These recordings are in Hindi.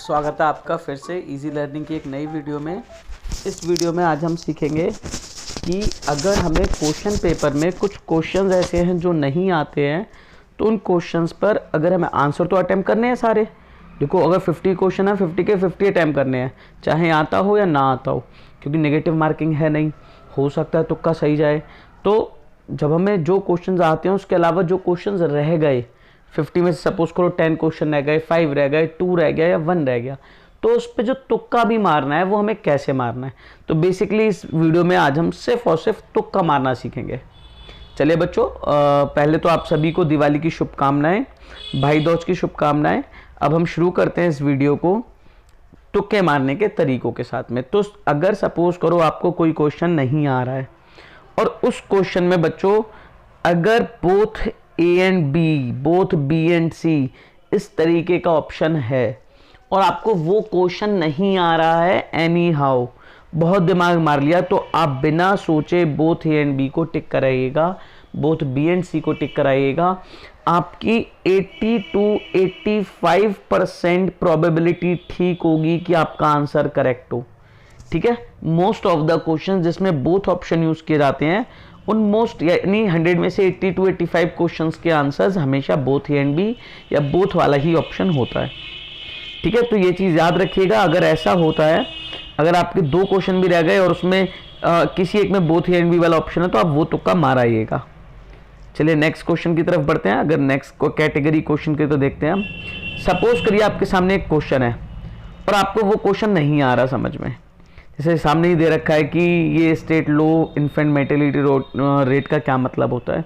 स्वागत है आपका फिर से इजी लर्निंग की एक नई वीडियो में। इस वीडियो में आज हम सीखेंगे कि अगर हमें क्वेश्चन पेपर में कुछ क्वेश्चंस ऐसे हैं जो नहीं आते हैं तो उन क्वेश्चंस पर अगर हमें आंसर तो अटैम्प्ट करने हैं सारे। देखो अगर 50 क्वेश्चन है 50 के 50 अटैम्प्ट करने हैं, चाहे आता हो या ना आता हो, क्योंकि नेगेटिव मार्किंग है नहीं, हो सकता है तुक्का सही जाए। तो जब हमें जो क्वेश्चंस आते हैं उसके अलावा जो क्वेश्चंस रह गए 50 में से सपोज करो 10 क्वेश्चन रह गए, 5 रह गए, 2 रह गया या 1 रह गया, तो उस पर जो तुक्का भी मारना है वो हमें कैसे मारना है। तो बेसिकली इस वीडियो में आज हम सिर्फ और सिर्फ तुक्का मारना सीखेंगे। चलिए बच्चों, पहले तो आप सभी को दिवाली की शुभकामनाएं, भाई दूज की शुभकामनाएं। अब हम शुरू करते हैं इस वीडियो को तुक्के मारने के तरीकों के साथ में। तो अगर सपोज करो आपको कोई क्वेश्चन नहीं आ रहा है और उस क्वेश्चन में बच्चों अगर both A and B, both B and C इस तरीके का ऑप्शन है और आपको वो क्वेश्चन नहीं आ रहा है एनी हाउ, बहुत दिमाग मार लिया, तो आप बिना सोचे बोथ A एंड B को टिक कराइएगा, बोथ B एंड C को टिक कराइएगा। आपकी 80 to 85% प्रोबेबिलिटी ठीक होगी कि आपका आंसर करेक्ट हो। ठीक है, मोस्ट ऑफ द क्वेश्चन जिसमें बोथ ऑप्शन यूज किए जाते हैं उन मोस्ट यानी 100 में से 80 to 85 क्वेश्चंस के आंसर्स हमेशा बोथ ए एंड बी या बोथ वाला ही ऑप्शन होता है। ठीक है, तो ये चीज़ याद रखिएगा। अगर ऐसा होता है, अगर आपके 2 क्वेश्चन भी रह गए और उसमें किसी एक में बोथ ए एंड बी वाला ऑप्शन है तो आप वो तुक्का मार आइएगा। चलिए नेक्स्ट क्वेश्चन की तरफ बढ़ते हैं। अगर नेक्स्ट कैटेगरी क्वेश्चन की तो देखते हैं हम। सपोज करिए आपके सामने एक क्वेश्चन है और आपको वो क्वेश्चन नहीं आ रहा समझ में। जैसे सामने ही दे रखा है कि ये स्टेट लो इन्फेंट मेर्टेलिटी रेट का क्या मतलब होता है।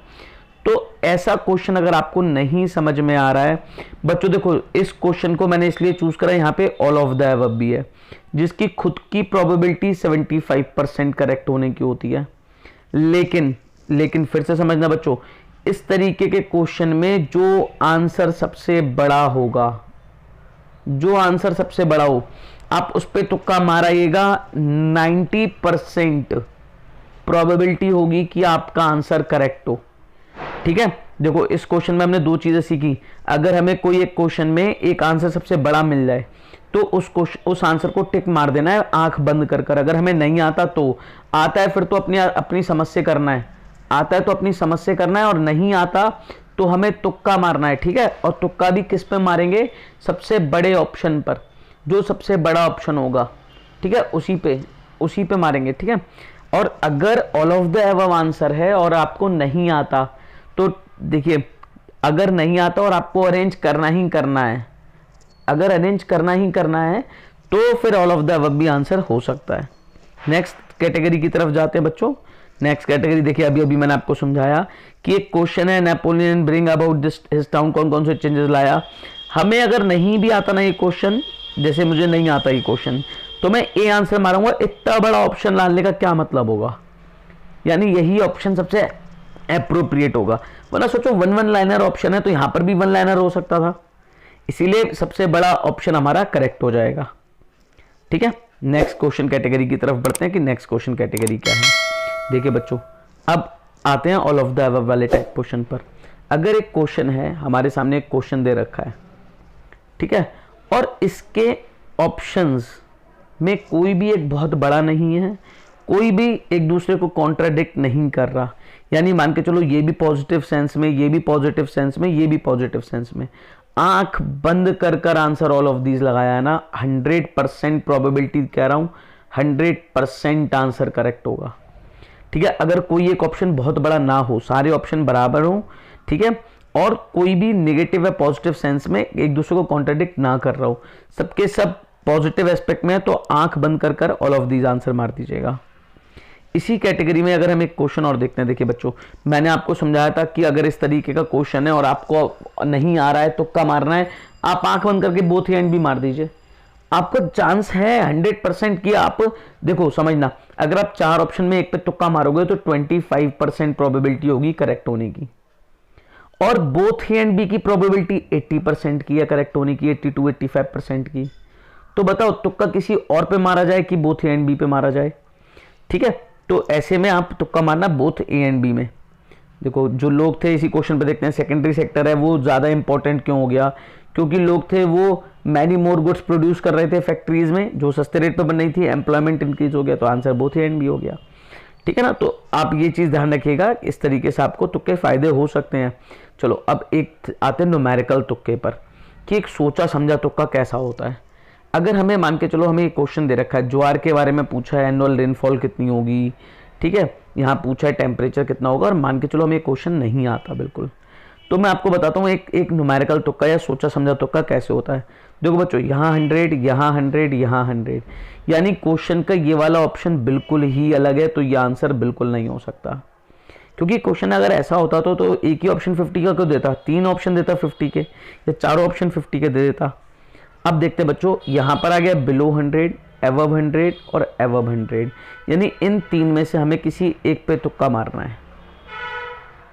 तो ऐसा क्वेश्चन अगर आपको नहीं समझ में आ रहा है बच्चों, देखो इस क्वेश्चन को मैंने इसलिए चूज करा, यहाँ पे ऑल ऑफ द अबव भी है जिसकी खुद की प्रोबेबिलिटी 75% करेक्ट होने की होती है। लेकिन फिर से समझना बच्चों, इस तरीके के क्वेश्चन में जो आंसर सबसे बड़ा होगा, जो आंसर सबसे बड़ा हो आप उस पर तुक्का माराइएगा। 90% प्रोबेबिलिटी होगी कि आपका आंसर करेक्ट हो। ठीक है, देखो इस क्वेश्चन में हमने 2 चीजें सीखी। अगर हमें कोई एक क्वेश्चन में एक आंसर सबसे बड़ा मिल जाए तो उस आंसर को टिक मार देना है आंख बंद कर। अगर हमें नहीं आता तो आता है फिर तो अपनी समझ से करना है, आता है तो अपनी समझ से करना है, और नहीं आता तो हमें तुक्का मारना है। ठीक है, और तुक्का भी किस पे मारेंगे? सबसे बड़े ऑप्शन पर, जो सबसे बड़ा ऑप्शन होगा। ठीक है, उसी पे मारेंगे। ठीक है, और अगर all of the above answer है और आपको नहीं आता तो देखिए, अगर नहीं आता और आपको अरेंज करना ही करना है, अगर अरेंज करना ही करना है तो फिर ऑल ऑफ द अबव भी आंसर हो सकता है। नेक्स्ट कैटेगरी की तरफ जाते हैं बच्चों। नेक्स्ट कैटेगरी देखिए, अभी मैंने आपको समझाया कि एक क्वेश्चन है Napoleon bring about this his town, कौन कौन से चेंजेस लाया। हमें अगर नहीं भी आता ना ये क्वेश्चन, जैसे मुझे नहीं आता ये क्वेश्चन, तो मैं ए आंसर मारूंगा। इतना बड़ा ऑप्शन लाने का क्या मतलब होगा, यानी यही ऑप्शन सबसे एप्रोप्रिएट होगा। वरना सोचो 1 लाइनर ऑप्शन है तो यहां पर भी 1 लाइनर हो सकता था, इसीलिए सबसे बड़ा ऑप्शन हमारा करेक्ट हो जाएगा। ठीक है, नेक्स्ट क्वेश्चन कैटेगरी की तरफ बढ़ते हैं कि नेक्स्ट क्वेश्चन कैटेगरी क्या है। देखिए बच्चों, अब आते हैं ऑल ऑफ द अबव वाले टाइप क्वेश्चन पर। अगर एक क्वेश्चन है, हमारे सामने एक क्वेश्चन दे रखा है, ठीक है, और इसके ऑप्शंस में कोई भी एक बहुत बड़ा नहीं है, कोई भी एक दूसरे को कॉन्ट्राडिक्ट नहीं कर रहा, यानी मान के चलो ये भी पॉजिटिव सेंस में, ये भी पॉजिटिव सेंस में, ये भी पॉजिटिव सेंस में, आंख बंद कर आंसर ऑल ऑफ दीज लगाया है ना, 100% प्रोबेबिलिटी कह रहा हूं, 100% आंसर करेक्ट होगा। ठीक है, अगर कोई एक ऑप्शन बहुत बड़ा ना हो, सारे ऑप्शन बराबर हो, ठीक है, और कोई भी नेगेटिव या पॉजिटिव सेंस में एक दूसरे को कॉन्ट्राडिक्ट ना कर रहा हो, सबके सब पॉजिटिव एस्पेक्ट में है, तो आंख बंद कर ऑल ऑफ दीज आंसर मार दीजिएगा। इसी कैटेगरी में अगर हम एक क्वेश्चन और देखते हैं, देखिए बच्चों मैंने आपको समझाया था कि अगर इस तरीके का क्वेश्चन है और आपको नहीं आ रहा है, तुक्का मारना है, आप आंख बंद करके बोथ एंड भी मार दीजिए। आपका चांस है 100% कि आप, देखो समझना, अगर आप 4 ऑप्शन में एक पे तुक्का मारोगे तो 25% प्रोबेबिलिटी होगी करेक्ट होने की, और बोथ ए एंड बी की प्रोबेबिलिटी 80% की है करेक्ट होने की, 80 to 85% की। तो बताओ तुक्का किसी और पे मारा जाए कि बोथ ए एंड बी पे मारा जाए। ठीक है, तो ऐसे में आप तुक्का मारना बोथ ए एंड बी में। देखो जो लोग थे इसी क्वेश्चन पे देखते हैं, सेकेंडरी सेक्टर है वो ज़्यादा इंपॉर्टेंट क्यों हो गया, क्योंकि लोग थे वो मैनी मोर गुड्स प्रोड्यूस कर रहे थे फैक्ट्रीज में जो सस्ते रेट पे बन रही थी, एम्प्लॉयमेंट इंक्रीज हो गया, तो answer both A and B हो गया। ठीक है ना, तो आप ये चीज़ ध्यान रखिएगा, इस तरीके से आपको तुक्के फायदे हो सकते हैं। चलो अब एक आते हैं न्यूमेरिकल तुक्के पर, कि एक सोचा समझा तुक्का कैसा होता है। अगर हमें मान के चलो हमें एक क्वेश्चन दे रखा है, ज्वार के बारे में पूछा है, एनुअल रेनफॉल कितनी होगी, ठीक है, यहाँ पूछा है टेम्परेचर कितना होगा, और मान के चलो हमें क्वेश्चन नहीं आता बिल्कुल, तो मैं आपको बताता हूँ एक न्यूमेरिकल तुक्का या सोचा समझा तुक्का कैसे होता है। देखो बच्चों, यहाँ 100, यहाँ 100, यहाँ 100, यानी क्वेश्चन का ये वाला ऑप्शन बिल्कुल ही अलग है, तो ये आंसर बिल्कुल नहीं हो सकता। क्योंकि क्वेश्चन अगर ऐसा होता तो एक ही ऑप्शन 50 का क्यों देता, 3 ऑप्शन देता 50 के, या 4 ऑप्शन 50 के दे देता। अब देखते बच्चों, यहाँ पर आ गया बिलो 100, एबव 100 और एबव 100, यानी इन 3 में से हमें किसी एक पे तुक्का मारना है।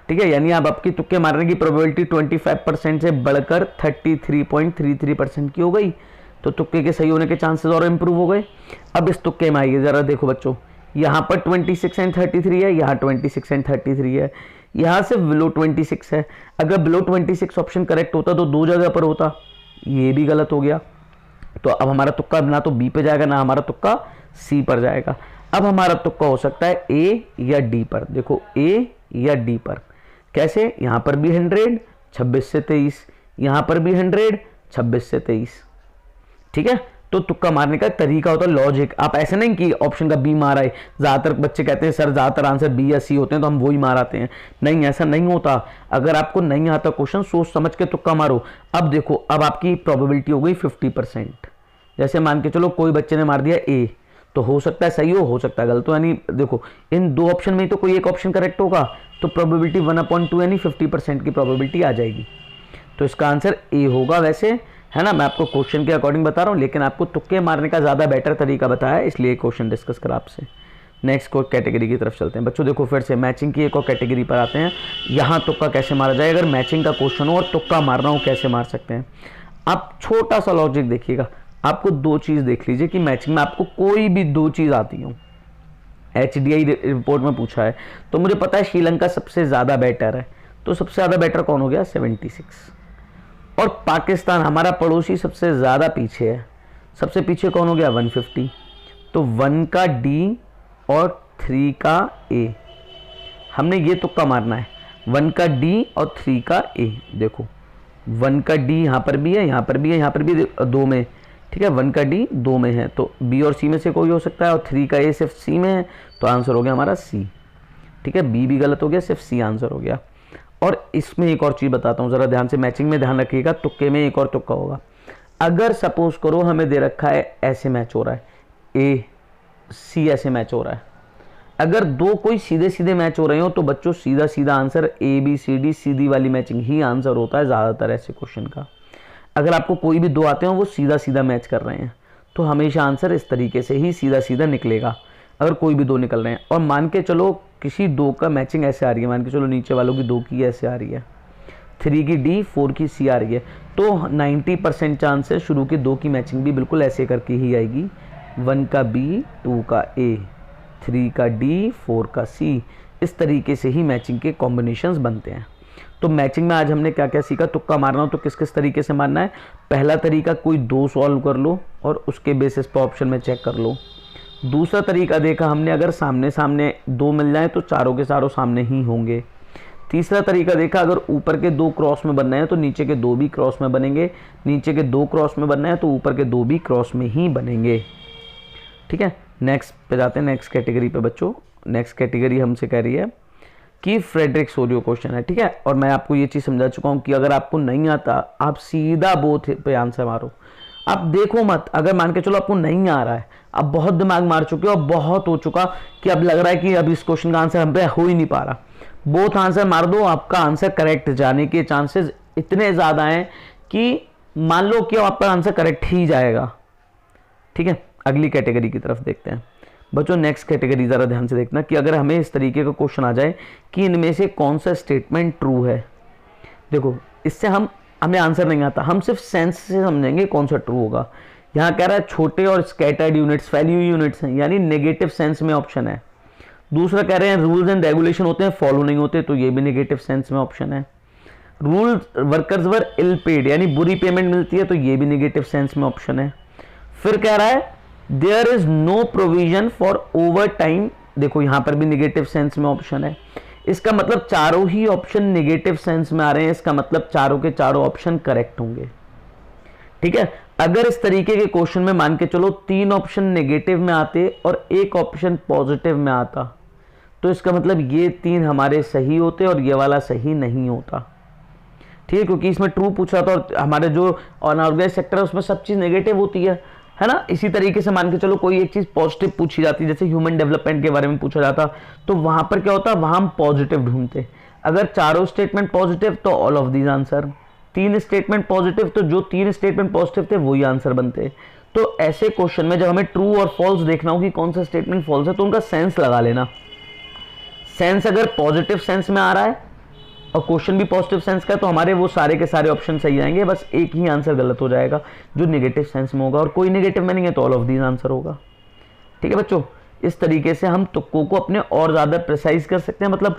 ठीक है, यानी अब आपकी तुक्के मारने की प्रोबेबिलिटी 25% से बढ़कर 33.33% की हो गई, तो तुक्के के सही होने के चांसेस और इंप्रूव हो गए। अब इस तुक्के में आइए जरा, देखो बच्चों, यहाँ पर 26 एंड 33 है, यहाँ 26 एंड 33 है, यहाँ से बिलो 26 है। अगर बिलो 26 ऑप्शन करेक्ट होता तो 2 जगह पर होता, ये भी गलत हो गया। तो अब हमारा तुक्का ना तो बी पे जाएगा, ना हमारा तुक्का सी पर जाएगा। अब हमारा तुक्का हो सकता है ए या डी पर। देखो ए या डी पर कैसे, यहाँ पर भी 100, 26 से 23, यहाँ पर भी 100, 26 से 23। ठीक है, तो तुक्का मारने का तरीका होता है लॉजिक। आप ऐसे नहीं कि ऑप्शन का बी मारा है, ज्यादातर बच्चे कहते हैं सर ज्यादातर आंसर बी या सी होते हैं तो हम वही माराते हैं। नहीं, ऐसा नहीं होता। अगर आपको नहीं आता क्वेश्चन, सोच समझ के तुक्का मारो। अब देखो, अब आपकी प्रोबेबिलिटी हो गई 50%। जैसे मान के चलो कोई बच्चे ने मार दिया ए, तो हो सकता है सही हो सकता है गलत हो, यानी देखो इन 2 ऑप्शन में ही तो कोई एक ऑप्शन करेक्ट होगा, तो प्रोबेबिलिटी 1/2 यानी 50% की प्रोबेबिलिटी आ जाएगी। तो इसका आंसर ए होगा वैसे, है ना। मैं आपको क्वेश्चन के अकॉर्डिंग बता रहा हूँ, लेकिन आपको तुक्के मारने का ज़्यादा बेटर तरीका बताया, इसलिए क्वेश्चन डिस्कस करा आपसे। नेक्स्ट को कैटेगरी की तरफ चलते हैं बच्चों। देखो फिर से मैचिंग की एक और कैटेगरी पर आते हैं। यहाँ तुक्का कैसे मारा जाए, अगर मैचिंग का क्वेश्चन हो और तुक्का मारना हो कैसे मार सकते हैं। आप छोटा सा लॉजिक देखिएगा, आपको 2 चीज़ देख लीजिए कि मैचिंग में आपको कोई भी 2 चीज़ आती हो। HDI रिपोर्ट में पूछा है, तो मुझे पता है श्रीलंका सबसे ज़्यादा बेटर है, तो सबसे ज़्यादा बेटर कौन हो गया, 76। और पाकिस्तान हमारा पड़ोसी सबसे ज़्यादा पीछे है, सबसे पीछे कौन हो गया, 150। तो 1 का D और 3 का A, हमने ये तुक्का मारना है, 1 का D और 3 का A। देखो 1 का D यहाँ पर भी है, यहाँ पर भी है, यहाँ पर भी 2 में, ठीक है, 1 का D 2 में है, तो B और C में से कोई हो सकता है, और 3 का A सिर्फ C में है, तो आंसर हो गया हमारा C। ठीक है, B भी गलत हो गया, सिर्फ C आंसर हो गया। और इसमें एक और चीज़ बताता हूँ, ज़रा ध्यान से, मैचिंग में ध्यान रखिएगा, तुक्के में एक और तुक्का होगा। अगर सपोज करो हमें दे रखा है ऐसे मैच हो रहा है, A C ऐसे मैच हो रहा है, अगर 2 कोई सीधे सीधे मैच हो रहे हो तो बच्चों सीधा सीधा आंसर ABCD सीधी वाली मैचिंग ही आंसर होता है ज़्यादातर ऐसे क्वेश्चन का। अगर आपको कोई भी 2 आते हो वो सीधा सीधा मैच कर रहे हैं, तो हमेशा आंसर इस तरीके से ही सीधा सीधा निकलेगा, अगर कोई भी 2 निकल रहे हैं। और मान के चलो किसी 2 का मैचिंग ऐसे आ रही है, मान के चलो नीचे वालों की 2 की ऐसे आ रही है, 3 की D 4 की C आ रही है, तो 90% चांस है शुरू के 2 की मैचिंग भी बिल्कुल ऐसे करके ही आएगी, 1 का B 2 का A 3 का D 4 का C। इस तरीके से ही मैचिंग के कॉम्बिनेशंस बनते हैं। तो मैचिंग में आज हमने क्या क्या सीखा, तुक्का मारना हो तो किस किस तरीके से मारना है। पहला तरीका कोई 2 सॉल्व कर लो और उसके बेसिस पर ऑप्शन में चेक कर लो। दूसरा तरीका देखा हमने, अगर सामने सामने 2 मिल जाए तो चारों के चारों सामने ही होंगे। तीसरा तरीका देखा, अगर ऊपर के 2 क्रॉस में बनना है तो नीचे के 2 भी क्रॉस में बनेंगे, नीचे के 2 क्रॉस में बनना है तो ऊपर के 2 भी क्रॉस में ही बनेंगे। ठीक है, नेक्स्ट पे जाते हैं, नेक्स्ट कैटेगरी पे बच्चों। नेक्स्ट कैटेगरी हमसे कह रही है कि फ्रेडरिक सोलियो क्वेश्चन है, ठीक है। और मैं आपको ये चीज़ समझा चुका हूँ कि अगर आपको नहीं आता आप सीधा बोथ पे आंसर मारो, आप देखो मत। अगर मान के चलो आपको नहीं आ रहा है, आप बहुत दिमाग मार चुके हो, बहुत हो चुका कि अब लग रहा है कि अब इस क्वेश्चन का आंसर हम पे हो ही नहीं पा रहा, बोथ आंसर मार दो, आपका आंसर करेक्ट जाने के चांसेस इतने ज़्यादा हैं कि मान लो कि आपका आंसर करेक्ट ही जाएगा। ठीक है, अगली कैटेगरी की तरफ देखते हैं बच्चों। नेक्स्ट कैटेगरी ज़रा ध्यान से देखना कि अगर हमें इस तरीके का क्वेश्चन आ जाए कि इनमें से कौन सा स्टेटमेंट ट्रू है। देखो इससे हमें आंसर नहीं आता, हम सिर्फ सेंस से समझेंगे कौन सा ट्रू होगा। यहाँ कह रहा है छोटे और स्कैटर्ड यूनिट्स वैल्यू यूनिट्स हैं, यानी नेगेटिव सेंस में ऑप्शन है। दूसरा कह रहे हैं रूल्स एंड रेगुलेशन होते हैं फॉलो नहीं होते, तो ये भी नेगेटिव सेंस में ऑप्शन है। Rule workers were ill paid, यानी बुरी पेमेंट मिलती है, तो ये भी नेगेटिव सेंस में ऑप्शन है। फिर कह रहा है there is no provision for overtime, देखो यहां पर भी नेगेटिव सेंस में ऑप्शन है। इसका मतलब चारों ही ऑप्शन नेगेटिव सेंस में आ रहे हैं, इसका मतलब चारों के चारों ऑप्शन करेक्ट होंगे। ठीक है, अगर इस तरीके के क्वेश्चन में मान के चलो 3 ऑप्शन नेगेटिव में आते और 1 ऑप्शन पॉजिटिव में आता, तो इसका मतलब ये 3 हमारे सही होते और ये वाला सही नहीं होता। ठीक है, क्योंकि इसमें ट्रू पूछ रहा था और हमारे जो अनऑर्गेनाइज सेक्टर है उसमें सब चीज नेगेटिव होती है ना। इसी तरीके से मान के चलो कोई एक चीज पॉजिटिव पूछी जाती है, जैसे ह्यूमन डेवलपमेंट के बारे में पूछा जाता, तो वहां पर क्या होता, वहां हम पॉजिटिव ढूंढते। अगर चारों स्टेटमेंट पॉजिटिव तो all of these answer, 3 statement positive तो जो 3 स्टेटमेंट पॉजिटिव थे वही आंसर बनते। तो ऐसे क्वेश्चन में जब हमें ट्रू और फॉल्स देखना हो कि कौन सा स्टेटमेंट फॉल्स है, तो उनका सेंस लगा लेना। सेंस अगर पॉजिटिव सेंस में आ रहा है और क्वेश्चन भी पॉजिटिव सेंस का है, तो हमारे वो सारे के सारे ऑप्शन सही आएंगे, बस एक ही आंसर गलत हो जाएगा जो नेगेटिव सेंस में होगा, और कोई नेगेटिव में नहीं है तो ऑल ऑफ दीज आंसर होगा। ठीक है बच्चों, इस तरीके से हम तुक्कों को अपने और ज़्यादा प्रिसाइज कर सकते हैं, मतलब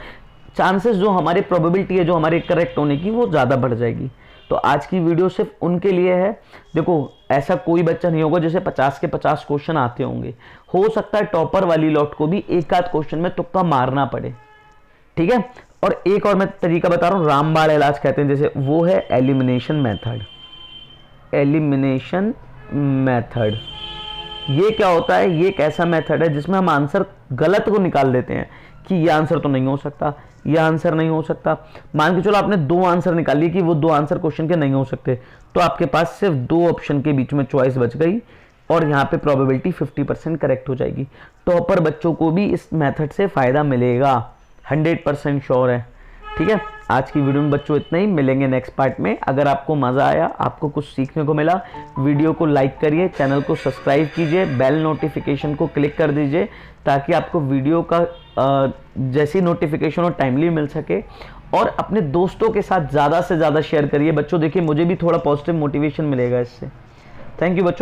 चांसेस जो हमारी प्रोबेबिलिटी है जो हमारे करेक्ट होने की वो ज़्यादा बढ़ जाएगी। तो आज की वीडियो सिर्फ उनके लिए है। देखो ऐसा कोई बच्चा नहीं होगा जैसे 50 के 50 क्वेश्चन आते होंगे, हो सकता है टॉपर वाली लॉट को भी एक आध क्वेश्चन में तुक्का मारना पड़े। ठीक है, और एक और मैं तरीका बता रहा हूँ, रामबाण इलाज कहते हैं जैसे, वो है एलिमिनेशन मेथड। एलिमिनेशन मेथड ये क्या होता है, ये एक ऐसा मेथड है जिसमें हम आंसर गलत को निकाल देते हैं कि ये आंसर तो नहीं हो सकता, ये आंसर नहीं हो सकता। मान के चलो आपने 2 आंसर निकाल लिए कि वो 2 आंसर क्वेश्चन के नहीं हो सकते, तो आपके पास सिर्फ 2 ऑप्शन के बीच में चॉइस बच गई और यहाँ पे प्रोबेबिलिटी 50% करेक्ट हो जाएगी। टॉपर बच्चों को भी इस मेथड से फायदा मिलेगा, 100% श्योर है। ठीक है, आज की वीडियो में बच्चों इतना ही, मिलेंगे नेक्स्ट पार्ट में। अगर आपको मज़ा आया, आपको कुछ सीखने को मिला, वीडियो को लाइक करिए, चैनल को सब्सक्राइब कीजिए, बेल नोटिफिकेशन को क्लिक कर दीजिए ताकि आपको वीडियो का जैसी नोटिफिकेशन और टाइमली मिल सके, और अपने दोस्तों के साथ ज़्यादा से ज़्यादा शेयर करिए। बच्चों देखिए मुझे भी थोड़ा पॉजिटिव मोटिवेशन मिलेगा इससे। थैंक यू बच्चों।